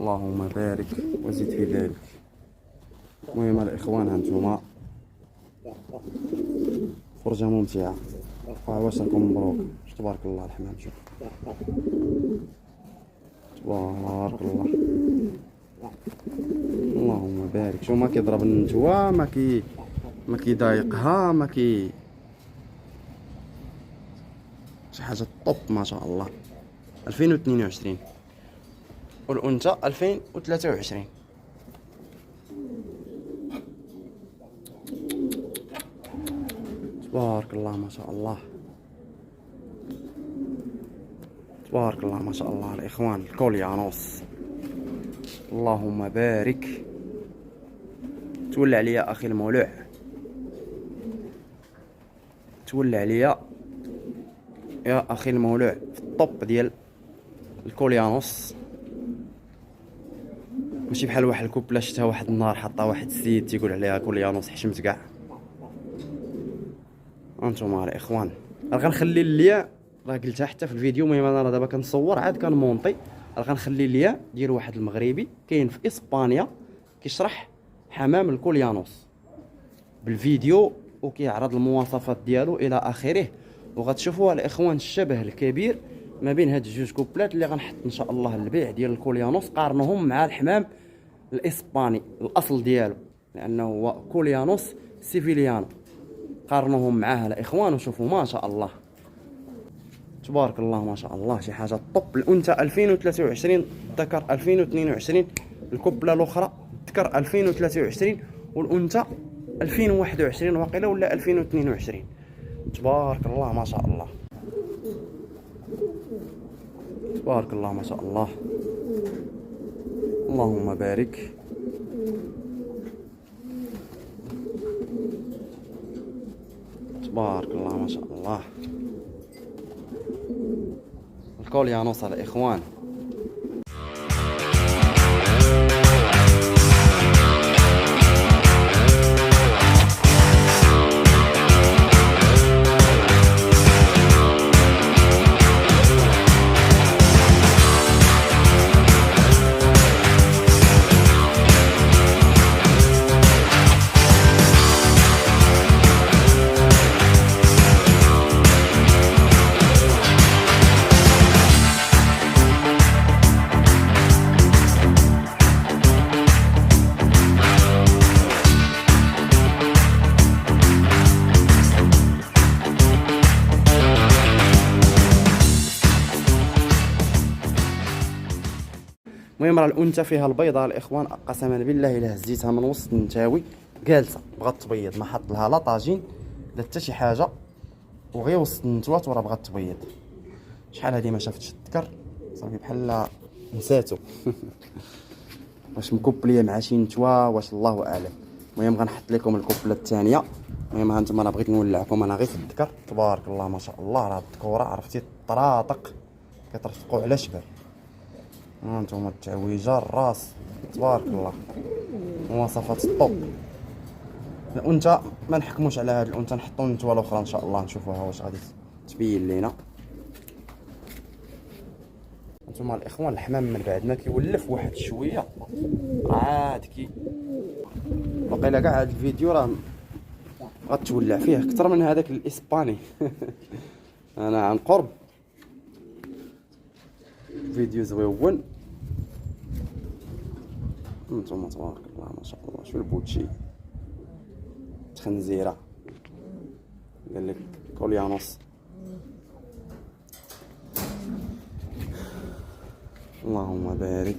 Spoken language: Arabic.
اللهم بارك وزد في ذلك. المهم الاخوان هانتوما فرجة ممتعة، وعواشركم مبروك. تبارك الله الحمام، شوف تبارك الله، اللهم بارك. شو ما كيضرب النجوى، ما كيضايقها، شي حاجة طوب ما شاء الله. 2022 والأنثى 2023. تبارك الله ما شاء الله، تبارك الله ما شاء الله. الإخوان الكوليانوس، اللهم بارك. تولى عليا أخي المولوع، تولى عليا يا أخي المولوع في الطب ديال الكوليانوس. ماشي بحال واحد الكوبلا شفتها واحد النهار حطها واحد السيد تيقول عليها كوليانوس، حشمت كاع. هانتوما الاخوان راه غنخلي الليا، راه قلتها حتى في الفيديو. المهم انا راه دابا كنصور عاد كنمونطي، راه غنخلي الليا ديال واحد المغربي كاين في اسبانيا كيشرح حمام الكوليانوس بالفيديو، وكيعرض المواصفات ديالو الى اخره. وغتشوفوا الاخوان الشبه الكبير ما بين هاد الجوج كوبلات اللي غنحط ان شاء الله للبيع ديال الكوليانوس. قارنوهم مع الحمام الاسباني الاصل ديالو، لانه هو كوليانوس سيفيليانو. قارنوهم معاه الاخوان وشوفوا ما شاء الله تبارك الله ما شاء الله، شي حاجه طب. الانثى 2023، الذكر 2022. الكوبله الاخرى الذكر 2023 والانثى 2021 واقيلا ولا 2022. تبارك الله ما شاء الله، تبارك الله ما شاء الله، اللهم بارك. تبارك الله ما شاء الله. الكوليانوس الاخوان. المهم راه الانثى فيها البيضه الاخوان، قسما بالله الا هزيتها من وسط النتاوي جالسه بغات تبيض، ما حط لها لا طاجين لا حتى شي حاجه، وغير وسط النتوات وراه بغات تبيض. شحال هادي ما شافتش الذكر صافي بحال نساتو. واش مكوبليه مع شي نتوى واش الله اعلم. المهم غنحط لكم الكوبله الثانيه. المهم ها انتم انا بغيت نولعكم انا غير في الذكر. تبارك الله ما شاء الله، راه الذكوره عرفتي طراطق كترفقوا على شبر. هانتوما التعويجه الراس تبارك الله، مواصفات الطوب. الانثى ما نحكموش على هاد الانثى، نحطو النتوى الاخرى ان شاء الله نشوفوها واش غادي تبين لينا. هانتوما الاخوان الحمام من بعد ما كيولف واحد شويه عاد وقيلا كاع هاد الفيديو راه غتولع فيه اكثر من هذاك الاسباني. انا عن قرب فيديو زويون. انتما تبارك الله ما شاء الله. شو البوتشي خنزيره قال لك كوليانوس. اللهم بارك.